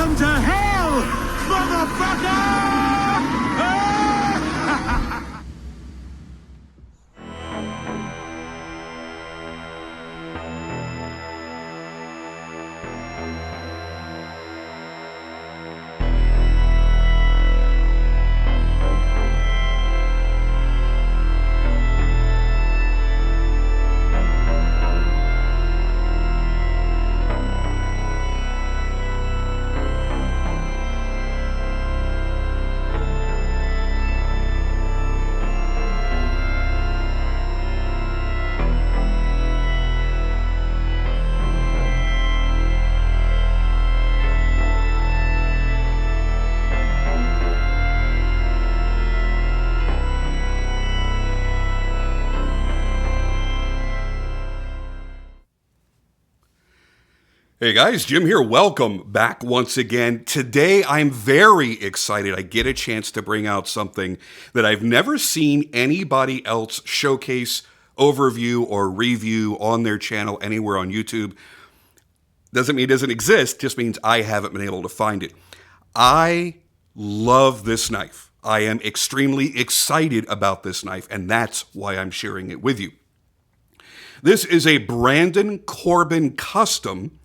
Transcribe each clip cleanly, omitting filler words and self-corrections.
Welcome to hell, motherfucker! Hey guys, Jim here. Welcome back once again. Today I'm very excited. I get a chance to bring out something that I've never seen anybody else showcase, overview, or review on their channel anywhere on YouTube. Doesn't mean it doesn't exist, just means I haven't been able to find it. I love this knife. I am extremely excited about this knife, and that's why I'm sharing it with you. This is a Brandon Corbin custom.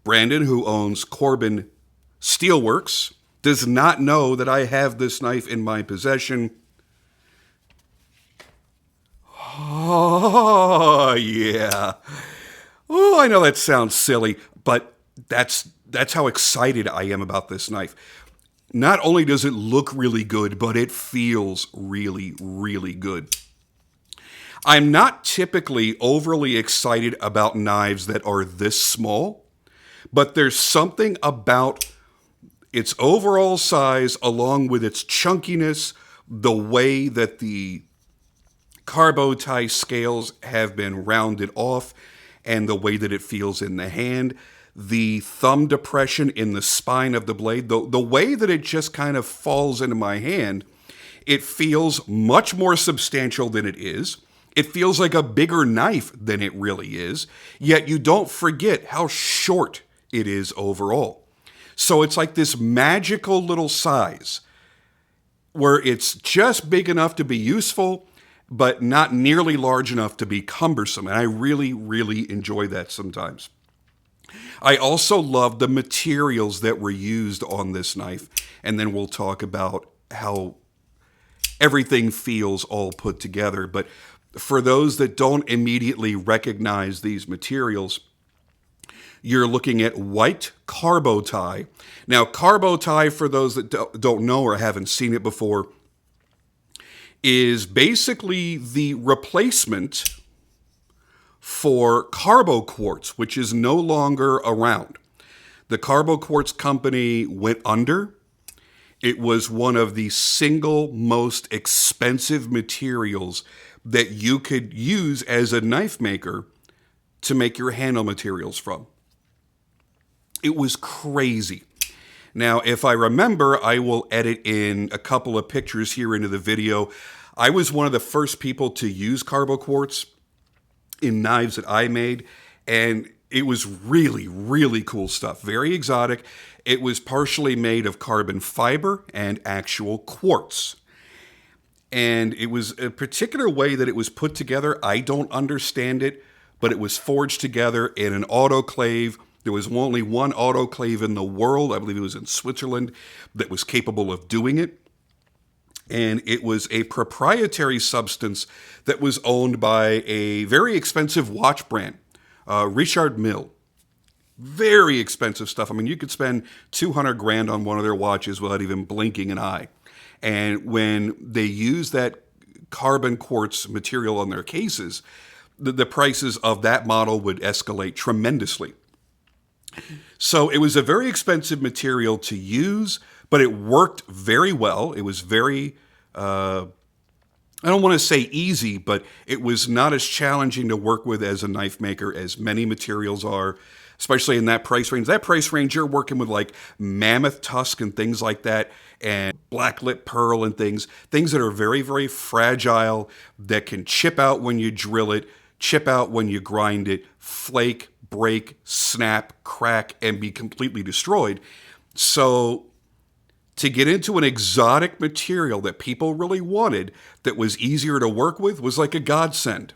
Brandon, who owns Corbin Steelwrx, does not know that I have this knife in my possession. Oh, yeah. Oh, I know that sounds silly, but that's how excited I am about this knife. Not only does it look really good, but it feels really, really good. I'm not typically overly excited about knives that are this small, but there's something about its overall size, along with its chunkiness, the way that the carbo tie scales have been rounded off, and the way that it feels in the hand, the thumb depression in the spine of the blade, the way that it just kind of falls into my hand, it feels much more substantial than it is. It feels like a bigger knife than it really is, yet you don't forget how short it is overall. So it's like this magical little size where it's just big enough to be useful, but not nearly large enough to be cumbersome. And I really, really enjoy that sometimes. I also love the materials that were used on this knife. And then we'll talk about how everything feels all put together. But for those that don't immediately recognize these materials, you're looking at white carbo tie. Now, carbo tie, for those that don't know or haven't seen it before, is basically the replacement for carbo quartz, which is no longer around. The carbo quartz company went under. It was one of the single most expensive materials that you could use as a knife maker to make your handle materials from. It was crazy. Now, if I remember, I will edit in a couple of pictures here into the video. I was one of the first people to use carbo quartz in knives that I made, and it was really, really cool stuff. Very exotic. It was partially made of carbon fiber and actual quartz. And it was a particular way that it was put together. I don't understand it, but it was forged together in an autoclave. There was only one autoclave in the world, I believe it was in Switzerland, that was capable of doing it. And it was a proprietary substance that was owned by a very expensive watch brand, Richard Mille. Very expensive stuff. I mean, you could spend 200 grand on one of their watches without even blinking an eye. And when they use that carbon quartz material on their cases, the prices of that model would escalate tremendously. So it was a very expensive material to use, but it worked very well. It was very, I don't want to say easy, but it was not as challenging to work with as a knife maker as many materials are, especially in that price range. That price range, you're working with like mammoth tusk and things like that, and blacklit pearl and things that are very, very fragile, that can chip out when you drill it, chip out when you grind it, flake, break, snap, crack, and be completely destroyed. So to get into an exotic material that people really wanted that was easier to work with was like a godsend.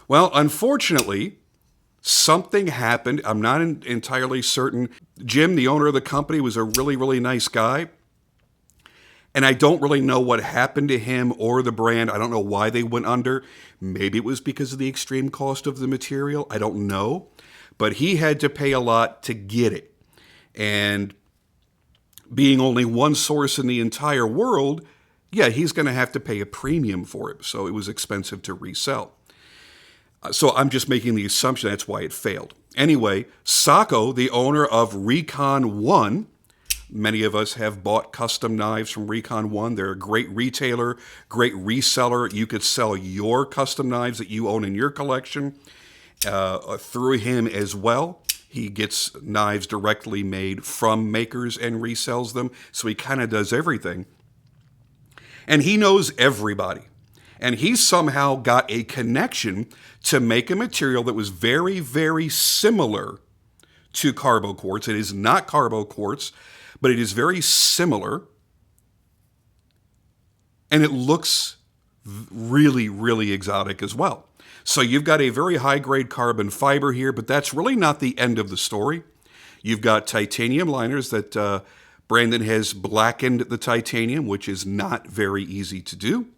Well, unfortunately, something happened. I'm not entirely certain. Jim, the owner of the company, was a really, really nice guy. And I don't really know what happened to him or the brand. I don't know why they went under. Maybe it was because of the extreme cost of the material. I don't know. But he had to pay a lot to get it. And being only one source in the entire world, yeah, he's going to have to pay a premium for it. So it was expensive to resell. So I'm just making the assumption that's why it failed. Anyway, Sacco, the owner of Recon 1, many of us have bought custom knives from Recon 1. They're a great retailer, great reseller. You could sell your custom knives that you own in your collection through him as well. He gets knives directly made from makers and resells them. So he kind of does everything. And he knows everybody. And he somehow got a connection to make a material that was very, very similar to carbo quartz. It is not carbo quartz, but it is very similar. And it looks really, really exotic as well. So you've got a very high-grade carbon fiber here, but that's really not the end of the story. You've got titanium liners that Brandon has blackened the titanium, which is not very easy to do.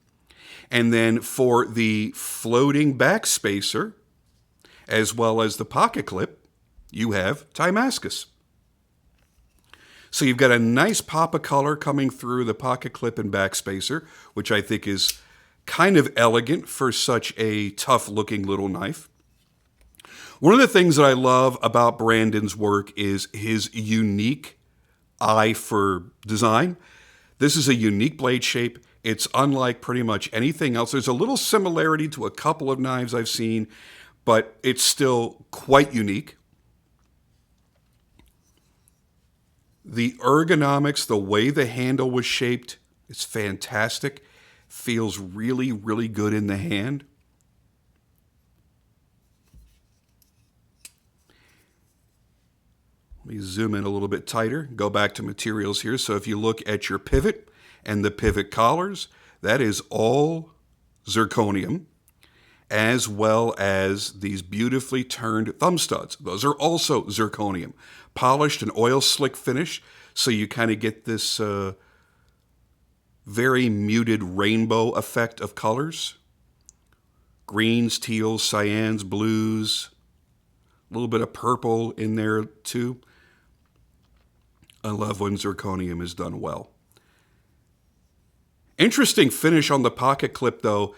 And then for the floating back spacer, as well as the pocket clip, you have Damascus. So you've got a nice pop of color coming through the pocket clip and back spacer, which I think is kind of elegant for such a tough-looking little knife. One of the things that I love about Brandon's work is his unique eye for design. This is a unique blade shape. It's unlike pretty much anything else. There's a little similarity to a couple of knives I've seen, but it's still quite unique. The ergonomics, the way the handle was shaped, is fantastic. Feels really, really good in the hand. Let me zoom in a little bit tighter. Go back to materials here. So if you look at your pivot and the pivot collars, that is all zirconium, as well as these beautifully turned thumb studs. Those are also zirconium. Polished and oil slick finish, so you kind of get this very muted rainbow effect of colors. Greens, teals, cyans, blues, a little bit of purple in there too. I love when zirconium is done well. Interesting finish on the pocket clip though,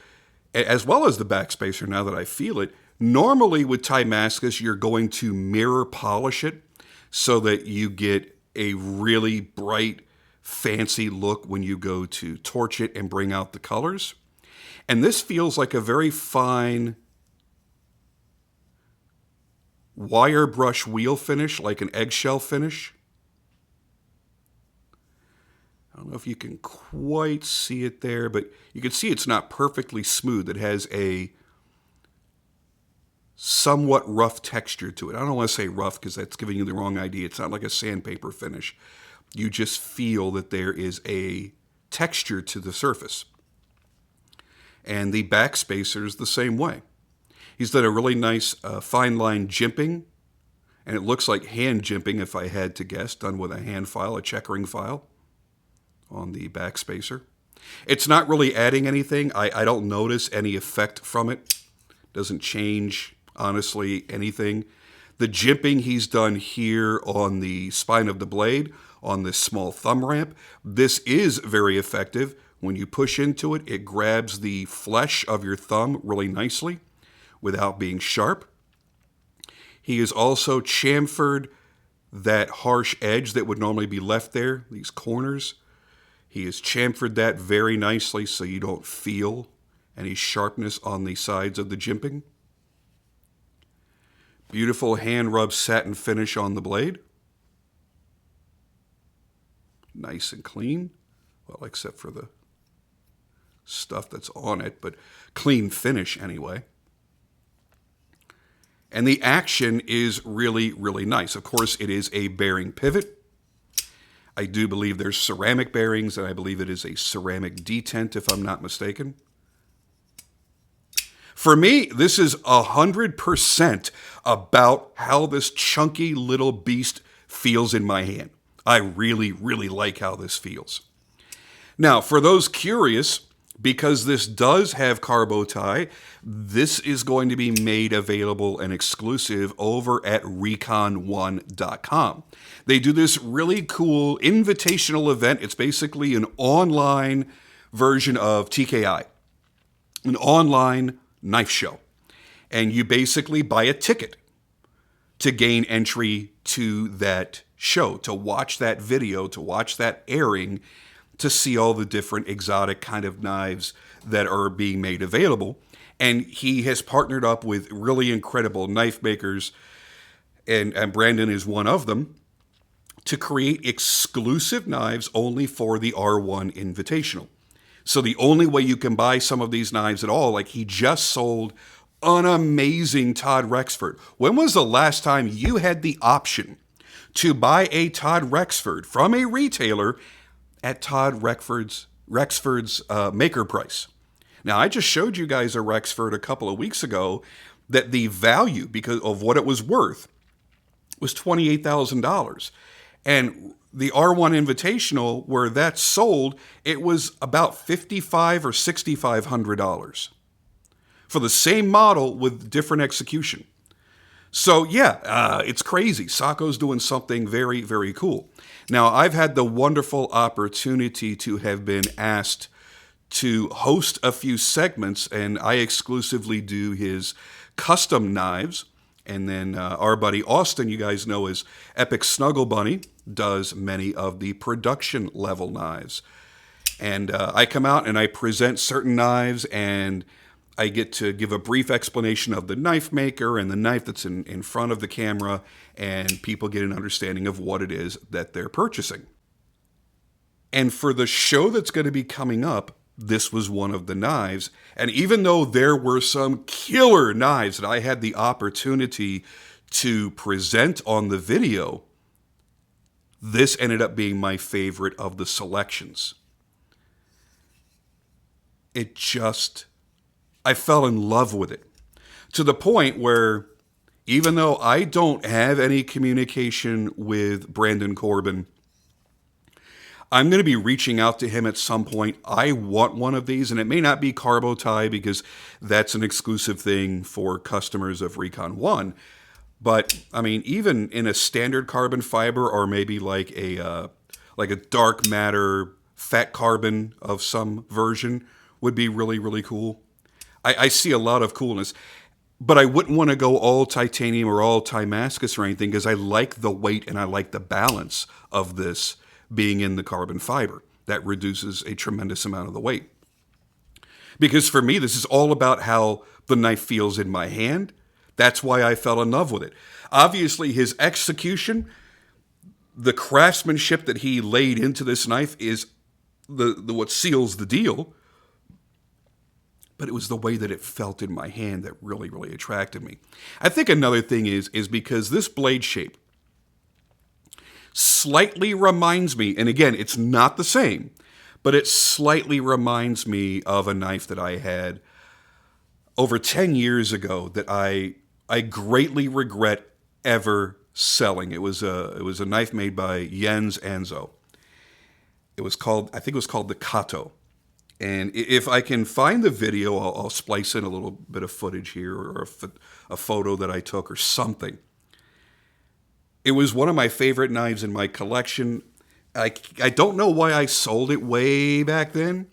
as well as the back spacer now that I feel it. Normally with Damascus, you're going to mirror polish it so that you get a really bright, fancy look when you go to torch it and bring out the colors. And this feels like a very fine wire brush wheel finish, like an eggshell finish. I don't know if you can quite see it there, but you can see it's not perfectly smooth. It has a somewhat rough texture to it. I don't want to say rough because that's giving you the wrong idea. It's not like a sandpaper finish. You just feel that there is a texture to the surface. And the back spacer is the same way. He's done a really nice fine line jimping, and it looks like hand jimping if I had to guess, done with a hand file, a checkering file on the back spacer. It's not really adding anything. I don't notice any effect from it. Doesn't change, honestly, anything. The jimping he's done here on the spine of the blade, on this small thumb ramp, this is very effective. When you push into it, it grabs the flesh of your thumb really nicely without being sharp. He has also chamfered that harsh edge that would normally be left there, these corners. He has chamfered that very nicely so you don't feel any sharpness on the sides of the jimping. Beautiful hand rub satin finish on the blade. Nice and clean. Well, except for the stuff that's on it, but clean finish anyway. And the action is really, really nice. Of course, it is a bearing pivot. I do believe there's ceramic bearings, and I believe it is a ceramic detent, if I'm not mistaken. For me, this is 100% about how this chunky little beast feels in my hand. I really, really like how this feels. Now, for those curious, because this does have carbo tie, this is going to be made available and exclusive over at recon1.com. They do this really cool invitational event. It's basically an online version of TKI, an online knife show. And you basically buy a ticket to gain entry to that show, to watch that video, to watch that airing, to see all the different exotic kind of knives that are being made available. And he has partnered up with really incredible knife makers, and Brandon is one of them, to create exclusive knives only for the R1 Invitational. So the only way you can buy some of these knives at all, like he just sold an amazing Todd Rexford. When was the last time you had the option to buy a Todd Rexford from a retailer at Todd Rexford's maker price? Now, I just showed you guys a Rexford a couple of weeks ago that the value, because of what it was worth, was $28,000. And the R1 Invitational, where that's sold, it was about $5,500 or $6,500 for the same model with different execution. So yeah, it's crazy. Sacco's doing something very, very cool. Now, I've had the wonderful opportunity to have been asked to host a few segments, and I exclusively do his custom knives. And then our buddy Austin, you guys know as Epic Snuggle Bunny, does many of the production level knives. And I come out and I present certain knives, and I get to give a brief explanation of the knife maker and the knife that's in front of the camera, and people get an understanding of what it is that they're purchasing. And for the show that's going to be coming up, this was one of the knives. And even though there were some killer knives that I had the opportunity to present on the video, this ended up being my favorite of the selections. I fell in love with it, to the point where, even though I don't have any communication with Brandon Corbin, I'm going to be reaching out to him at some point. I want one of these, and it may not be carbo tie because that's an exclusive thing for customers of Recon 1. But I mean, even in a standard carbon fiber, or maybe like a dark matter fat carbon of some version, would be really, really cool. I see a lot of coolness, but I wouldn't want to go all titanium or all Damascus or anything, because I like the weight and I like the balance of this being in the carbon fiber. That reduces a tremendous amount of the weight. Because for me, this is all about how the knife feels in my hand. That's why I fell in love with it. Obviously, his execution, the craftsmanship that he laid into this knife is the what seals the deal. But it was the way that it felt in my hand that really, really attracted me. I think another thing is because this blade shape slightly reminds me, and again, it's not the same, but it slightly reminds me of a knife that I had over 10 years ago that I greatly regret ever selling. It was a knife made by Jens Anzo. I think it was called the Kato. And if I can find the video, I'll splice in a little bit of footage here, or a photo that I took or something. It was one of my favorite knives in my collection. I don't know why I sold it way back then.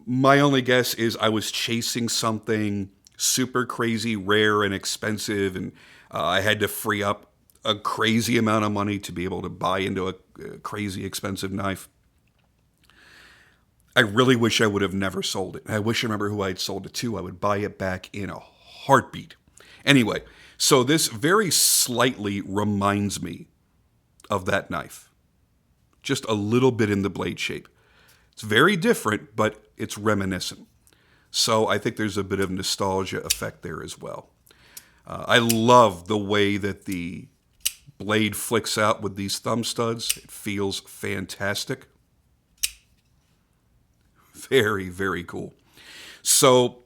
My only guess is I was chasing something super crazy, rare, and expensive, and I had to free up a crazy amount of money to be able to buy into a crazy expensive knife. I really wish I would have never sold it. I wish I remember who I had sold it to. I would buy it back in a heartbeat. Anyway, so this very slightly reminds me of that knife. Just a little bit in the blade shape. It's very different, but it's reminiscent. So I think there's a bit of nostalgia effect there as well. I love the way that the blade flicks out with these thumb studs. It feels fantastic. Very, very cool. So,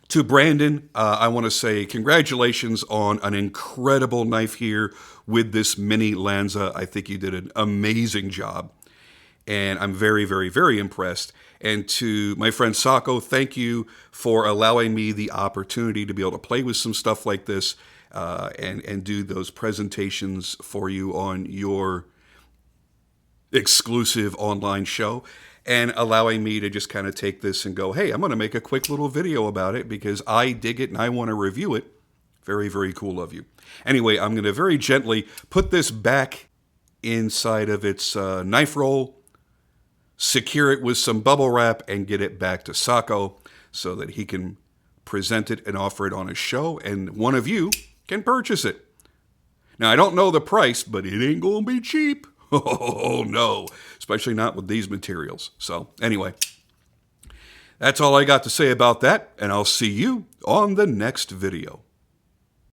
to Brandon, I want to say congratulations on an incredible knife here with this Mini Lanza. I think you did an amazing job, and I'm very, very, very impressed. And to my friend Sako, thank you for allowing me the opportunity to be able to play with some stuff like this and do those presentations for you on your exclusive online show, and allowing me to just kind of take this and go, hey, I'm going to make a quick little video about it because I dig it and I want to review it. Very, very cool of you. Anyway, I'm going to very gently put this back inside of its knife roll, secure it with some bubble wrap, and get it back to Sako so that he can present it and offer it on his show, and one of you can purchase it. Now, I don't know the price, but it ain't going to be cheap. Oh, no, especially not with these materials. So anyway, that's all I got to say about that, and I'll see you on the next video.